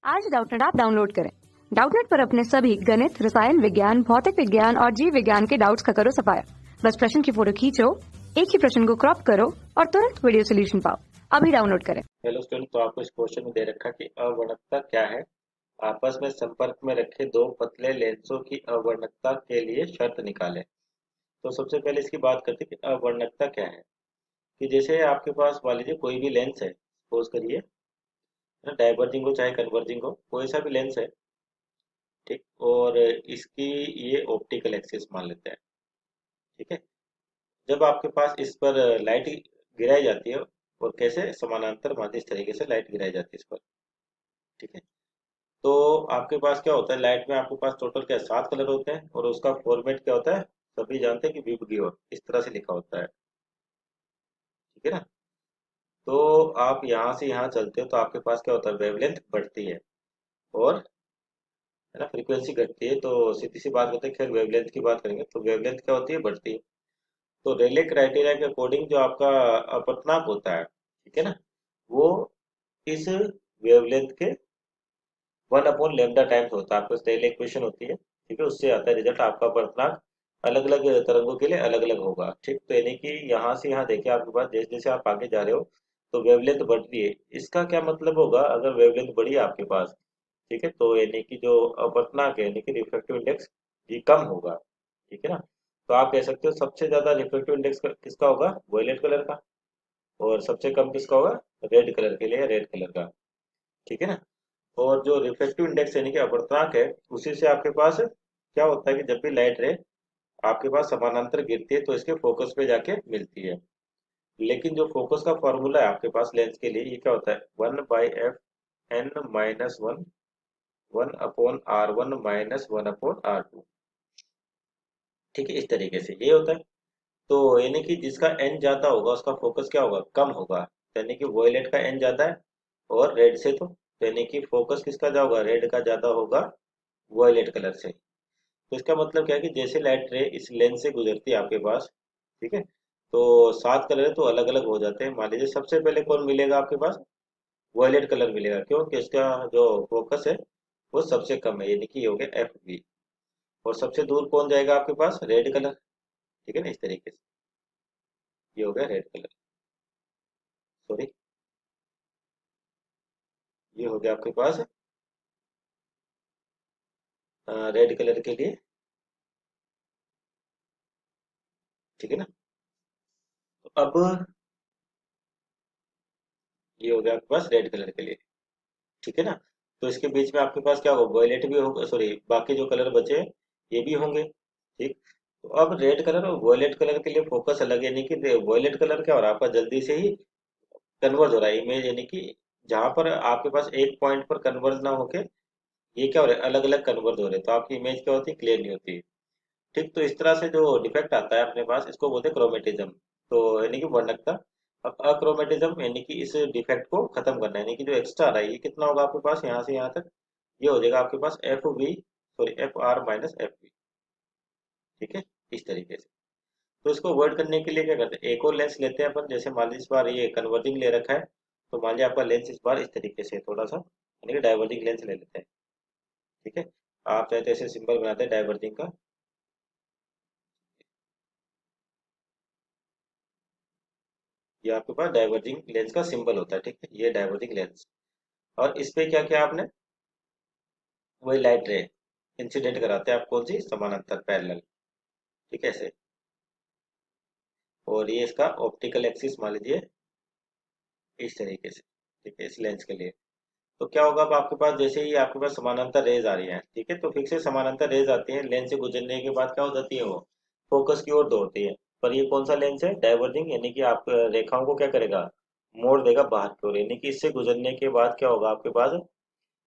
आज Doubtnut app download करें। Doubtnut पर अपने सभी गणित, रसायन विज्ञान, भौतिक विज्ञान और जीव विज्ञान के डाउट्स का करो सफाया। बस प्रश्न की फोटो खींचो, एक ही प्रश्न को क्रॉप करो और तुरंत वीडियो सोल्यूशन पाओ। अभी डाउनलोड करें। हेलो स्टूडेंट, तो आपको इस क्वेश्चन में दे रखा कि अवर्णकता क्या है। आपस में संपर्क में रखे दो पतले लेंसों की अवर्णकता के लिए शर्त निकालें। तो सबसे पहले इसकी बात करते हैं कि अवर्णकता क्या है। कि जैसे आपके पास मान लीजिए कोई भी लेंस है, सपोज करिए डाइवर्जिंग हो चाहे कन्वर्जिंग हो, कोई सा भी लेंस है, ठीक। और इसकी ये ऑप्टिकल एक्सिस मान लेते हैं, ठीक है। जब आपके पास इस पर लाइट गिराई जाती है, और कैसे समानांतर माध्य इस तरीके से लाइट गिराई जाती है इस पर, ठीक है। तो आपके पास क्या होता है, लाइट में आपके पास टोटल क्या 7 कलर होते हैं, और उसका फॉर्मेट क्या होता है, सभी जानते हैं कि विबग्योर इस तरह से लिखा होता है, ठीक है ना। तो आप यहाँ से यहाँ चलते हो तो आपके पास क्या होता है, वेवलेंथ बढ़ती है और है ना फ्रीक्वेंसी घटती है। तो सीधी सी बात करते हैं, खैर वेवलेंथ की बात करेंगे तो वेवलेंथ क्या होती है, बढ़ती है। तो रेले क्राइटेरिया के अकॉर्डिंग जो आपका अपवर्तनांक होता है, ठीक है ना, वो इस वेवलेंथ के 1/λ टाइम्स होता है। आपको स्टेल इक्वेशन होती है, ठीक है, उससे आता है रिजल्ट। आपका अपवर्तनांक अलग अलग तरंगों के लिए अलग अलग होगा, ठीक। तो यानी कि यहाँ से यहाँ देखिए आपके पास जैसे जैसे आप आगे जा रहे हो तो वेवलेंथ बढ़ रही है। इसका क्या मतलब होगा, अगर वेवलेंथ बढ़ी है आपके पास, ठीक है, तो यानी कि जो अपवर्तनांक है यानी कि रिफ्रैक्टिव इंडेक्स ये कम होगा, ठीक है ना। तो आप कह सकते हो सबसे ज्यादा रिफ्रैक्टिव इंडेक्स किसका होगा, वॉयलेट कलर का, और सबसे कम किसका होगा, रेड कलर के लिए रेड कलर का, ठीक है ना। और जो रिफ्लेक्टिव इंडेक्स यानी कि अपवर्तनांक है, उसी से आपके पास क्या होता है कि जब भी लाइट रे आपके पास समानांतर गिरती है तो इसके फोकस पे जाके मिलती है। लेकिन जो फोकस का फॉर्मूला है आपके पास लेंस के लिए, ये क्या होता है, 1/f(n-1) 1/r1 - 1/r2, ठीक है, इस तरीके से ये होता है। तो यानी कि जिसका एन ज्यादा होगा उसका फोकस क्या होगा, कम होगा। यानी कि वॉयलेट का एन ज्यादा है और रेड से, तो यानी कि फोकस किसका ज्यादा होगा, रेड का ज्यादा होगा वॉयलेट कलर से। तो इसका मतलब क्या है कि जैसे लाइट रे इस लेंस से गुजरती है आपके पास, ठीक है, तो 7 कलर है तो अलग अलग हो जाते हैं। मान लीजिए सबसे पहले कौन मिलेगा आपके पास, वॉयलेट कलर मिलेगा, क्यों कि इसका जो फोकस है वो सबसे कम है, यानी कि ये हो गया FV। और सबसे दूर कौन जाएगा आपके पास, रेड कलर, ठीक है ना, इस तरीके से ये हो गया रेड कलर, सॉरी, ये हो गया आपके पास रेड कलर के लिए, ठीक है ना। तो अब ये हो गया आपके पास रेड कलर के लिए, ठीक है ना। तो इसके बीच में आपके पास क्या होगा, वॉयलेट भी होगा, सॉरी बाकी जो कलर बचे हैं ये भी होंगे, ठीक। तो अब रेड कलर और वॉयलेट कलर के लिए फोकस अलग है, यानी कि वॉयलेट कलर क्या हो रहा है आपका, जल्दी से ही कन्वर्ज हो रहा है इमेज, यानी कि जहां पर आपके पास एक पॉइंट पर कन्वर्ज ना होके ये क्या हो रहा है, अलग अलग कन्वर्ज हो रहे हैं, तो आपकी इमेज क्या होती है, क्लियर नहीं होती, ठीक। तो इस तरह से जो डिफेक्ट आता है अपने पास, इसको बोलते हैं क्रोमेटिज्म, तो यानी कि वर्णकता। अब अक्रोमेटिज्म यानी कि इस डिफेक्ट को खत्म करना है, यानी कि जो एक्स्ट्रा आ रहा है ये कितना होगा आपके पास, यहाँ से यहाँ तक ये हो जाएगा आपके पास FR - FV, ठीक है, इस तरीके से। तो इसको अवॉइड करने के लिए क्या करते हैं, एक और लेंस लेते हैं अपन। जैसे मान लीजिए इस बार ये कन्वर्जिंग ले रखा है, तो मान लीजिए आपका लेंस इस बार इस तरीके से थोड़ा सा, यानी कि डाइवर्जिंग लेंस ले लेते हैं, ठीक है। आप चाहे तो ऐसे सिंबल बनाते हैं डाइवर्जिंग का, ये आपके पास डाइवर्जिंग लेंस का सिंबल होता है, ठीक है, ये डाइवर्जिंग लेंस। और इस पे क्या किया आपने, वही लाइट रे इंसिडेंट कराते हैं आप, कौन सी, समानांतर पैरेलल, ठीक है, ऐसे। और ये इसका ऑप्टिकल एक्सिस मान लीजिए इस तरीके से, ठीक है, इस लेंस के लिए। तो क्या होगा, अब आपके पास जैसे ही आपके पास समानांतर रेज आ रही है, ठीक है, तो फिर से समानांतर रेज आती है, लेंस से गुजरने के बाद क्या हो जाती है, वो फोकस की ओर दौड़ती है। पर ये कौन सा लेंस है, डाइवर्जिंग, यानी कि आप रेखाओं को क्या करेगा, मोड़ देगा बाहर की ओर, यानी कि इससे गुजरने के बाद क्या होगा आपके पास,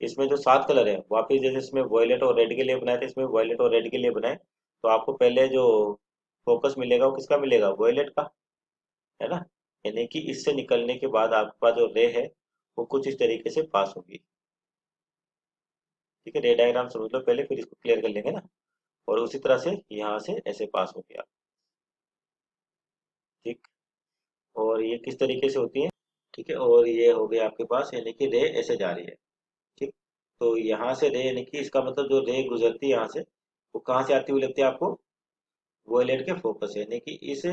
इसमें जो 7 कलर है वापिस जैसे इसमें वॉयलेट और रेड के लिए बनाए थे, इसमें वॉयलेट और रेड के लिए बनाए, तो आपको पहले जो फोकस मिलेगा वो किसका मिलेगा, वॉयलेट का, है ना। यानी कि इससे निकलने के बाद आपके पास जो रे है वो कुछ इस तरीके से पास होगी, ठीक है। रे डायग्राम समझ लो पहले, फिर इसको क्लियर कर लेंगे ना। और उसी तरह से यहाँ से ऐसे पास हो गया, ठीक। और ये किस तरीके से होती है, ठीक है, और ये हो गया आपके पास, यानी कि रे ऐसे जा रही है, ठीक। तो यहाँ से रे यानी कि इसका मतलब जो रे गुजरती है यहाँ से, वो कहाँ से आती हुई लगती है आपको? वॉयलेट के फोकस से, यानी कि इस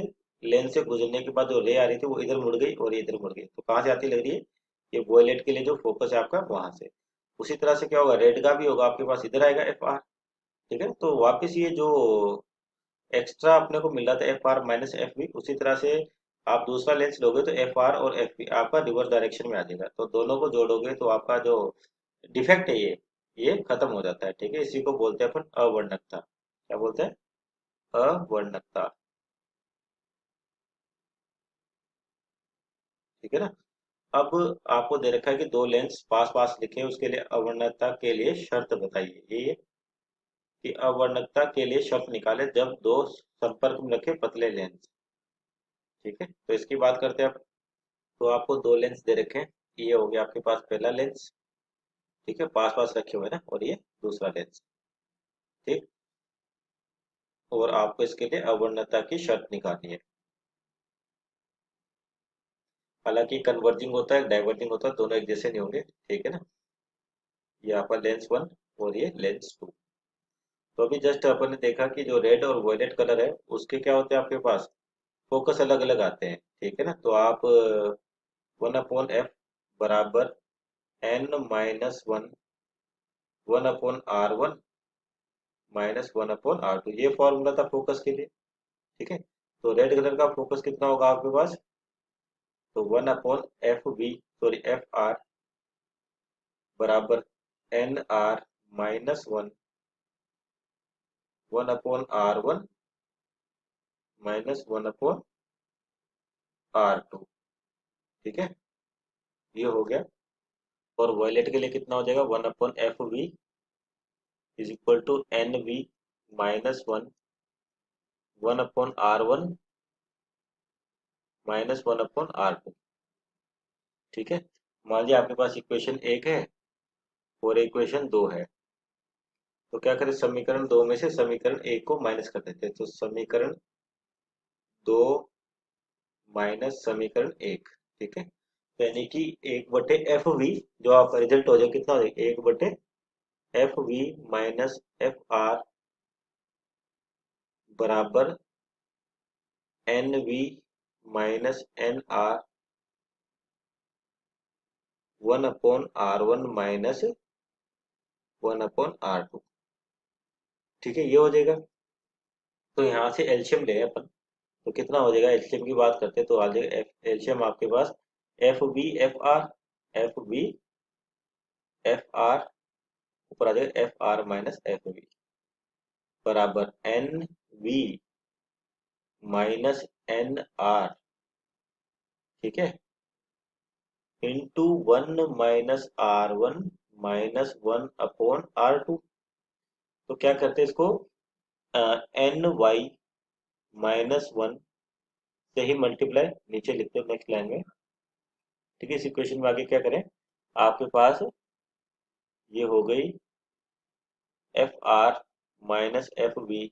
लेंस से गुजरने के बाद जो रे आ रही थी वो इधर मुड़ गई और ये इधर मुड़ गई, तो कहाँ से आती लग रही है? ये वॉयलेट के लिए जो फोकस है आपका वहां से। उसी तरह से क्या होगा, रेड का भी होगा, आपके पास इधर आएगा एफ आर। ठीक है, तो वापिस ये जो एक्स्ट्रा अपने को मिल रहा था F R minus F B, उसी तरह से आप दूसरा लेंस लोगे तो एफ आर और एफ बी आपका रिवर्स डायरेक्शन में आ जाएगा, तो दोनों को जोड़ोगे तो आपका जो डिफेक्ट है ये खत्म हो जाता है। ठीक है, इसी को बोलते हैं अपन अवर्णकता। क्या बोलते हैं? अवर्णकता। ठीक है ना। अब आपको दे रखा है कि दो लेंस पास पास लिखे हैं, उसके लिए अवर्णकता के लिए शर्त बताइए। ये कि अवर्णकता के लिए शर्त निकाले जब दो संपर्क में रखे पतले लेंस। ठीक है, तो इसकी बात करते हैं अब। तो आपको दो लेंस दे रखे हैं, ये हो गया आपके पास पहला लेंस। ठीक है, पास पास रखे हुए हैं ना, और ये दूसरा लेंस। ठीक, और आपको इसके लिए अवर्णता की शर्त निकालनी है। हालांकि कन्वर्जिंग होता है, डाइवर्जिंग होता है, दोनों एक जैसे नहीं होंगे। ठीक है ना। ये आपका लेंस वन और ये लेंस टू। तो अभी जस्ट अपन ने देखा कि जो रेड और वॉयलेट कलर है उसके क्या होते हैं आपके पास, फोकस अलग अलग आते हैं। ठीक है ना, तो आप 1/f बराबर n-1 1/r1 -1/r2, ये फॉर्मूला था फोकस के लिए। ठीक है, तो रेड कलर का फोकस कितना होगा आपके पास? तो 1/f v sorry f r बराबर n-r-1 1/r1 -1/r2। ठीक है, ये हो गया। और वॉयलेट के लिए कितना हो जाएगा? 1/f v is equal to n-v -1 1/r1 -1/r2। ठीक है, मान लीजिए आपके पास इक्वेशन एक है और इक्वेशन दो है, तो क्या करें, समीकरण दो में से समीकरण एक को माइनस कर देते हैं, तो समीकरण दो माइनस समीकरण एक। ठीक है, तो यानी कि 1/f v, जो आपका रिजल्ट हो जाएगा कितना हो जाएगा, 1/f v minus f r बराबर n-v minus n-r 1/r1 minus 1/r2। ठीक है, ये हो जाएगा। तो यहाँ से एल्शियम ले अपन, तो कितना हो जाएगा, एल्शियम की बात करते हैं तो आ जाएगा एल्शियम आपके पास F B F R, F B F R, ऊपर आ जाएगा F R minus F B बराबर N V minus N R. ठीक है, इंटू 1 - r1 -1/r2। तो क्या करते हैं इसको, एन वाई -1 से ही मल्टीप्लाई नीचे लिखते हैं नेक्स्ट लाइन में। ठीक है, इस इक्वेशन में आगे क्या करें, आपके पास ये हो गई F R minus F V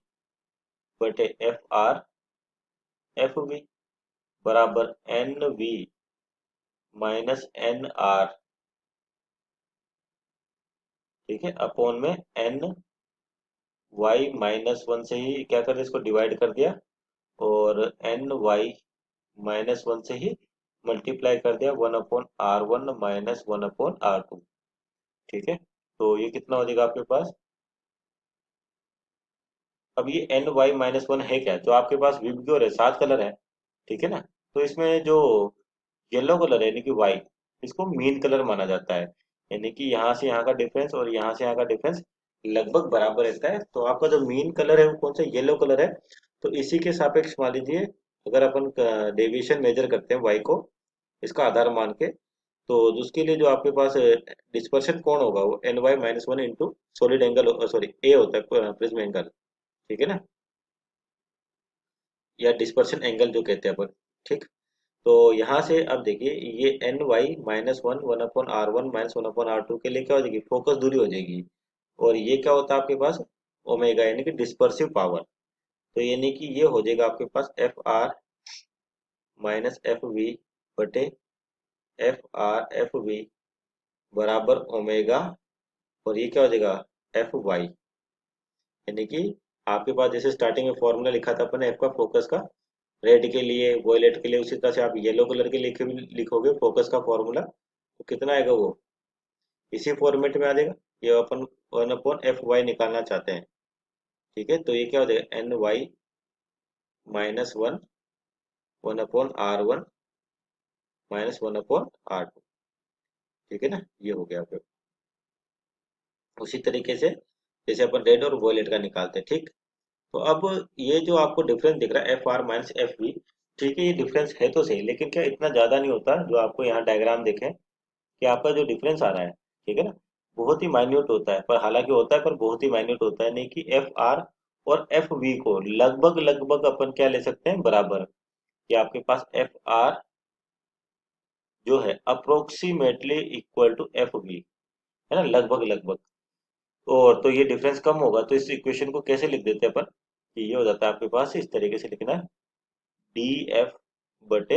बटे एफ आर एफ वी बराबर N V minus N R. ठीक है, अपॉन में एन वाई -1 से ही क्या कर दिया, इसको डिवाइड कर दिया, और एन वाई -1 से ही मल्टीप्लाई कर दिया 1/r1 -1/r2। ठीक है, तो ये कितना हो जाएगा आपके पास। अब ये एन वाई -1 है क्या, जो आपके पास विबग्योर है, 7 कलर है। ठीक है ना, तो इसमें जो येलो कलर है यानी कि व्हाइट, इसको मीन कलर माना जाता है। यानी कि यहाँ से यहाँ का डिफरेंस और यहाँ से यहाँ का डिफरेंस लगभग बराबर रहता है, तो आपका जो मीन कलर है वो कौन सा, येलो कलर है। तो इसी के सापेक्ष मान लीजिए, अगर अपन डेविएशन मेजर करते हैं वाई को, इसका आधार मान के, तो उसके लिए जो आपके पास डिस्पर्शन कोण होगा वो ny-1 into solid angle, sorry A होता है प्रिज्म एंगल। ठीक है ना, या डिस्पर्शन एंगल जो कहते हैं अपन। ठीक, तो यहाँ से अब देखिए, ये एन वाई -1 1/r1 -1/r2 के लिए क्या हो जाएगी, फोकस दूरी हो जाएगी। और ये क्या होता है आपके पास, ओमेगा, यानी कि डिस्पर्सिव पावर। तो यानी कि ये हो जाएगा आपके पास F R minus F V बटे एफ आर एफ वी बराबर ओमेगा और ये क्या हो जाएगा एफ वाई, यानी कि आपके पास जैसे स्टार्टिंग में फॉर्मूला लिखा था अपन एफ का फोकस का, रेड के लिए वॉयलेट के लिए, उसी तरह से आप येलो कलर के लिखे भी लिखोगे फोकस का फॉर्मूला, तो कितना आएगा वो इसी फॉर्मेट में आ जाएगा। ये अपन 1/f(y) निकालना चाहते हैं, ठीक है। तो ये क्या हो जाएगा एन वाई -1 1/r1 -1/r2, ठीक है ना। ये हो गया फिर उसी तरीके से जैसे अपन रेड और वॉयलेट का निकालते हैं, ठीक। तो अब ये जो आपको डिफरेंस दिख रहा है F R minus F B, ठीक है, ये डिफरेंस है तो सही, लेकिन क्या इतना ज्यादा नहीं होता जो आपको यहाँ डायग्राम देखें कि आपका जो डिफरेंस आ रहा है, ठीक है ना, बहुत ही माइन्यूट होता है, पर हालांकि होता है पर बहुत ही माइन्यूट होता है, नहीं कि एफ आर और एफ वी को लगभग लगभग अपन क्या ले सकते हैं बराबर, कि आपके पास एफ आर जो है approximately equal to F V, है ना, लगभग लगभग। और तो ये डिफरेंस कम होगा, तो इस इक्वेशन को कैसे लिख देते हैं अपन, कि ये हो जाता है आपके पास इस तरीके से लिखना है डी एफ बटे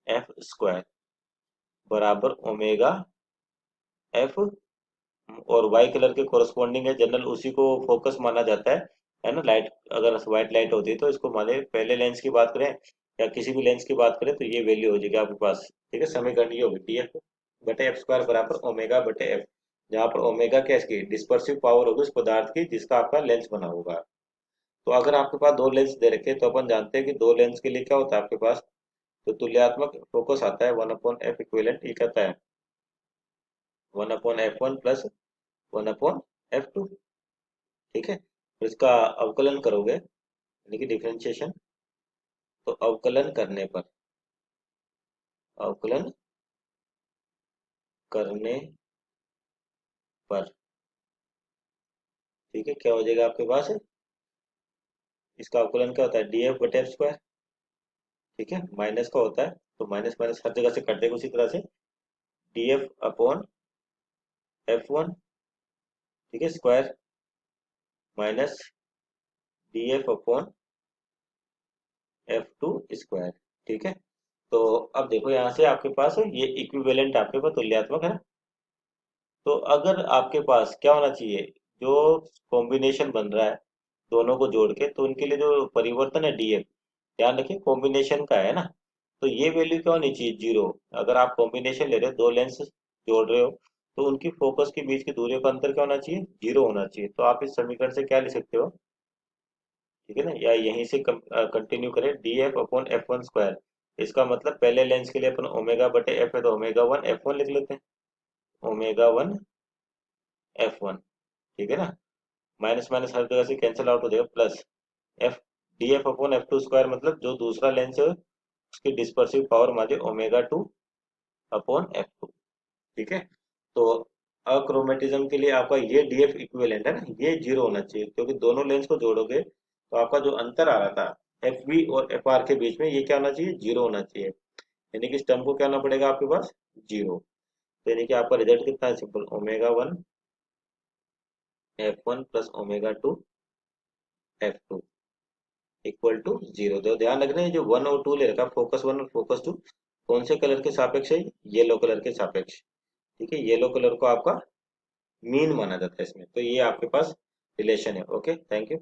एफ स्क्वायर बराबर ओमेगा एफ, और वाई कलर के कोरस्पॉन्डिंग है जनरल, उसी को फोकस माना जाता है ना। लाइट अगर व्हाइट लाइट होती है तो इसको माने पहले लेंस की बात करें या किसी भी लेंस की बात करें तो ये वैल्यू हो जाएगी आपके पास, ठीक है। समीकरण ये होगी डी एफ बटे एफ स्क्वायर बराबर ओमेगा बटे एफ, जहाँ पर ओमेगा क्या इसकी डिस्पर्सिव पावर होगी उस पदार्थ की जिसका आपका लेंस बना होगा। तो अगर आपके पास दो लेंस दे रखे तो अपन जानते हैं कि दो लेंस के लिए क्या होता है आपके पास, तो तुल्यात्मक फोकस आता है 1/f इक्विवेलेंट, ये कहता है 1/f1 प्लस 1/f2, ठीक है। तो इसका अवकलन करोगे यानी कि डिफरेंशिएशन, तो अवकलन करने पर ठीक है क्या हो जाएगा आपके पास, इसका अवकलन क्या होता है डी एफ बटे एफ स्क्वायर, ठीक है, माइनस का होता है तो माइनस माइनस हर जगह से कट देगा, उसी तरह से D F upon F one, ठीक है, square minus D F upon F two square, ठीक है। तो अब देखो यहाँ से आपके पास ये इक्विवेलेंट आपके पास तुल्यात्मक है ना, तो अगर आपके पास क्या होना चाहिए, जो कॉम्बिनेशन बन रहा है दोनों को जोड़ के, तो उनके लिए जो परिवर्तन है डीएफ, ध्यान रखिए कॉम्बिनेशन का है ना, तो ये वैल्यू क्या होनी चाहिए जीरो। अगर आप कॉम्बिनेशन ले रहे हो दो लेंस जोड़ रहे हो तो उनकी फोकस के बीच की दूरियों का अंतर क्या होना चाहिए जीरो होना चाहिए। तो आप इस समीकरण से क्या लिख सकते हो, ठीक है ना, या यहीं से कंटिन्यू करें D F upon F one square, इसका मतलब पहले लेंस के लिए अपन ओमेगा बटे एफ है तो ओमेगा वन एफ वन लिख लेते हैं, ओमेगा वन एफ वन, ठीक है ना, माइनस माइनस हर जगह से कैंसिल आउट हो जाएगा, plus F D F upon F two square, मतलब जो दूसरा लेंस है उसकी डिस्पर्सिव पावर मान omega two upon F two, ठीक है। तो अक्रोमेटिज्म के लिए आपका ये डी एफ इक्विवेलेंट है ना, ये जीरो होना चाहिए, क्योंकि दोनों लेंस को जोड़ोगे तो आपका जो अंतर आ रहा था एफ बी और एफ आर के बीच में ये क्या होना चाहिए जीरो होना चाहिए, यानी कि इस टर्म को क्या होना पड़ेगा आपके पास जीरो। तो यानी कि आपका रिजल्ट कितना है simple, omega one F one plus omega two F two equal to zero. तो ध्यान रखना है जो वन और टू ले रखा फोकस वन और फोकस टू कौन से कलर के सापेक्ष है, येलो कलर के सापेक्ष, ठीक है। येलो कलर को आपका मीन माना जाता है इसमें, तो ये आपके पास रिलेशन है। Okay, thank you.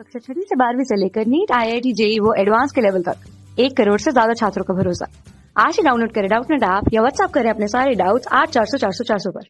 कक्षा 6वीं से 12वीं से लेकर नीट, IIT, JEE वो एडवांस के लेवल तक 1 करोड़ से ज्यादा छात्रों का भरोसा। आज ही डाउनलोड करें डाउटनेट ऐप या व्हाट्सएप करें अपने सारे डाउट्स 8400 400 400 पर।